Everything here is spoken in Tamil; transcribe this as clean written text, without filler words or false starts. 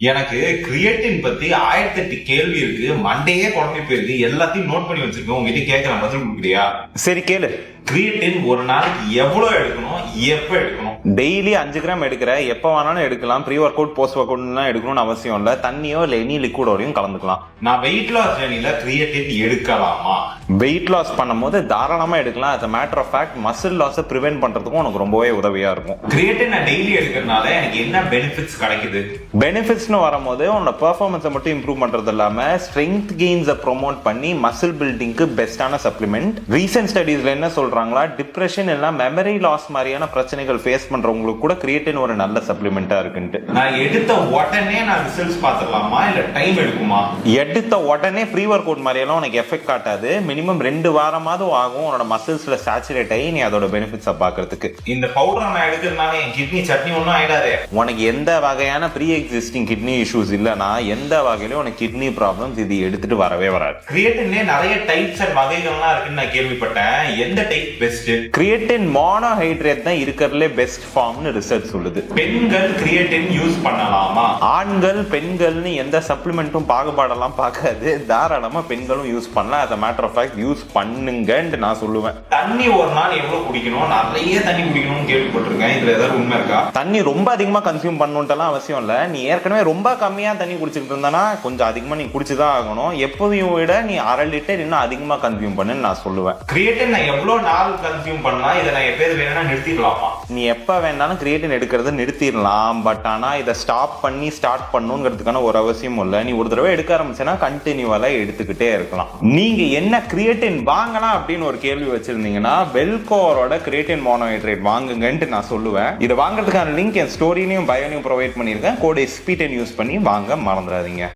எனக்கு கிரியேட்டின் பத்தி 1008 கேள்வி இருக்கு, மண்டையே குழம்பி போயிருக்கு. எல்லாத்தையும் நோட் பண்ணி வச்சிருக்கேன், உங்ககிட்ட கேட்கறேன், பதில் கொடுக்குறியா? சரி கேளு. கிரியேட்டின் ஒரு நாளைக்கு எவ்வளவு எடுக்கணும், எப்ப எடுக்கணும்? டெய்லி 5 கிராம் எடுக்கிற, எப்ப வேணாலும் எடுக்கலாம். Pre workout post workout எடுக்கணும்னு அவசியம் இல்ல. தண்ணியோ இல்ல எனி லிக்விடோடையும் கலந்துக்கலாம். நான் வெயிட் லாஸ் ஜர்னில கிரியேட்டின் எடுக்கலாமா? வெயிட் லாஸ் பண்ணும்போது தாராளமா எடுக்கலாம். as a matter of fact muscle லாஸை ப்ரிவென்ட் பண்றதுக்கும் உனக்கு ரொம்பவே உதவியா இருக்கும். கிரியேட்டின் நான் டெய்லி எடுக்கிறதுனால எனக்கு என்ன பெனிஃபிட்ஸ் கிடைக்குது? பெனிஃபிட்ஸ்னு வரும்போது உன்னோட பெர்ஃபார்மன்ஸை மட்டும் இம்ப்ரூவ் பண்றது இல்லாம ஸ்ட்ரென்த் கெயின்ஸை ப்ரொமோட் பண்ணி மசில் பில்டிங்க்கு பெஸ்டான சப்ளிமெண்ட். ரீசென்ட் ஸ்டடீஸ்ல என்ன சொல்றாங்களா, டிப்ரெஷன் எல்லாம் மெமரி லாஸ் மாதிரியான பிரச்சனைகள் ஃபேஸ் பண்றவங்களுக்கு கூட கிரியேட்டின் ஒரு நல்ல சப்ளிமெண்டா இருக்குன்ட்டு. நான் எடுத்த உடனே நான் ரிசல்ட்ஸ் பார்த்துடலாமா இல்ல டைம் எடுக்குமா? எடுத்த உடனே ப்ரீ ஒர்க் அவுட் மாதிரியெல்லாம் உனக்கு எஃபெக்ட் காட்டாது. மினிமம் 2 வாரமாவது ஆகும் உன்னோட மசில்ஸ்ல சேச்சுரேட் ஆகி நீ அதோட பெனிஃபிட்ஸை பாக்குறதுக்கு. இந்த பவுடர் நான் எடுக்கிறதுனால என் கிட்னி சட்னி ஒன்றும் ஆயிடாது. உனக்கு எந்த வகையான ப்ரீ எக்ஸிஸ்டிங் கிட்னி இஷ்யூஸ் இல்லைனா எந்த வகையிலும் உனக்கு கிட்னி ப்ராப்ளம்ஸ் இது எடுத்துட்டு வரவே வராது. கிரியேட்டின்ல நிறைய டைப்ஸ் அண்ட் வகைகள்லாம் இருக்குன்னு நான் கேள்விப்பட்டேன். எந்த டைப் பெஸ்ட்? கிரியேட்டின் மோனோஹைட்ரேட் தான் இருக்கிறதுலே பெஸ்ட் ஃபார்ம்னு ரிசர்ச் சொல்லுது. பெண்கள் கிரியேட்டின் யூஸ் பண்ணலாமா? ஆண்கள் பெண்கள்னு எந்த சப்ளிமெண்ட்டும் பாகுபாடெல்லாம் பார்க்காது. தாராளமா பெண்களும் யூஸ் பண்ணலாம். as a matter of fact use பண்ணுங்கன்னு நான் சொல்லுவேன். தண்ணி ஒரு நாள் எவ்வளவு குடிக்கணும்? நிறைய தண்ணி குடிக்கணும்னு கேள்விப்பட்டிருக்கேன். இதுல ஏதாவது உண்மை இருக்கா? தண்ணி ரொம்ப அதிகமா கன்சியூம் பண்ணணும்ட்டுலாம் அவசியம் இல்ல. நீ ஏற்கனவே ரொம்ப கம்மியா தண்ணி குடிச்சிட்டு இருந்தானா கொஞ்சம் அதிகமா நீ குடிச்சுதான் ஆகணும். எப்போதையும் விட நீ 1/2 லிட்டர் இன்னும் அதிகமா கன்சியூம் பண்ணுன்னு நான் சொல்லுவேன். கிரியேட்டின் நான் எவ்வளவு நாள் கன்சியூம் பண்ணலாம்? இதை நான் எப்போது வேணா நிறுத்திக்கலாமா? நீ எப்ப வேணாலும் கிரியேட்டின் எடுக்கிறத நிறுத்திடலாம். பட் ஆனா இதை ஸ்டாப் பண்ணி ஸ்டார்ட் பண்ணுங்கிறதுக்கான ஒரு அவசியம் இல்லை. நீ ஒரு தடவை எடுக்க ஆரம்பிச்சேன்னா கண்டினியூவலா எடுத்துக்கிட்டே இருக்கலாம். நீங்க என்ன கிரியேட்டின் வாங்கலாம் அப்படின்னு ஒரு கேள்வி வச்சிருந்தீங்கன்னா வெல்கோரோட கிரியேட்டின் மோனோஹைட்ரேட் வாங்குங்கன்ட்டு நான் சொல்லுவேன். இதை வாங்குறதுக்கான லிங்க் என் ஸ்டோரியிலையும் பயோலையும் ப்ரொவைட் பண்ணியிருக்கேன். கோட் SP10 யூஸ் பண்ணி வாங்க மறந்துடாதீங்க.